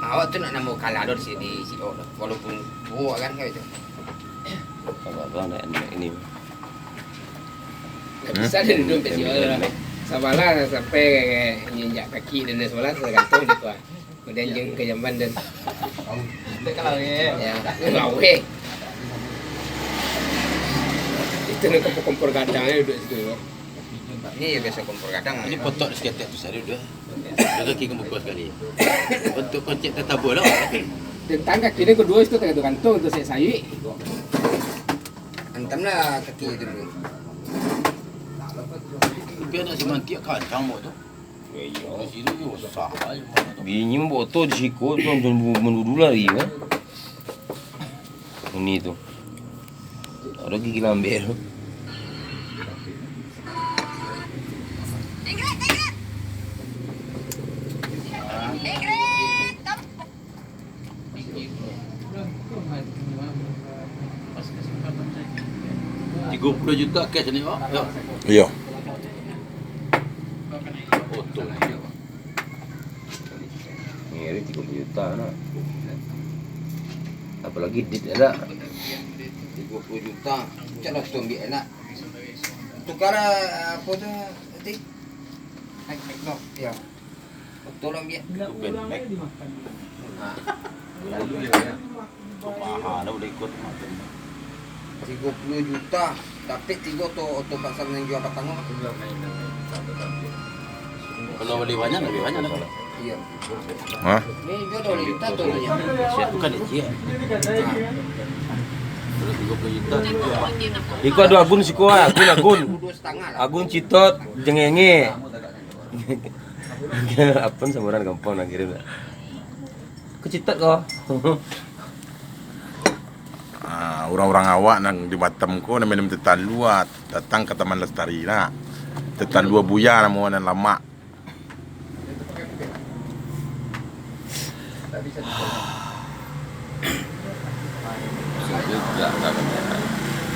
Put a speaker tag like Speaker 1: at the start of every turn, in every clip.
Speaker 1: Awak tuh nak nama kalador di sini, walaupun buah kan kayak itu.
Speaker 2: Apa ini?
Speaker 1: Nggak bisa dari dompet sih orang. Sabalah sampai nginjak kaki dan sebelah tergantung gitu. Kemudian jeng ke jamban dan.
Speaker 3: Kalau
Speaker 1: Ya, gawe. Itu nih kompor gadangnya udah situ. Ini ya biasa kompor gadang.
Speaker 4: Ini potok di sekitar tu saya udah. Udah kaki kebuka sekali. Untuk konsep tata bola.
Speaker 1: Tentang kaki ini kedua itu tergantung untuk saya sayu. Antamlah kaki itu dulu.
Speaker 4: Tapi ada si mantik kacang mo tu.
Speaker 2: Iya.
Speaker 4: Di sini juga sah aja.
Speaker 2: Bini boto di siku tu mendudu lari kan. Ini tu. Ada gigi lamber.
Speaker 4: $30 juta cash ni Pak. Ya.
Speaker 5: Iya.
Speaker 4: Foto.
Speaker 2: Ngiri 30 juta nak. Apalagi dit ada.
Speaker 1: 30 juta. Caklah tu ambil enak. Tukar apa tu tadi? Naik ya. Betul ambil.
Speaker 4: Ben Mac. Mahal boleh ikut macam.
Speaker 1: 30 juta. Dapat 3 tu pasal yang jual batang.
Speaker 4: Kalau beli banyak lebih banyak lah.
Speaker 1: Iya.
Speaker 5: Hah?
Speaker 1: Ni jual 2 juta tu nya.
Speaker 4: Saya bukan dia. Kalau 30 juta dijual.
Speaker 2: Iku ada agun siku agun.
Speaker 1: 2,5 lah.
Speaker 2: Agun citot jengenge. Apun samuran gampang nak kirim. Kecitot kau.
Speaker 5: Orang-orang awak nang di Batam ko na minum tetan luat datang ke Taman Lestari na. Tetan dua buya namo nan lama.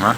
Speaker 5: Hah?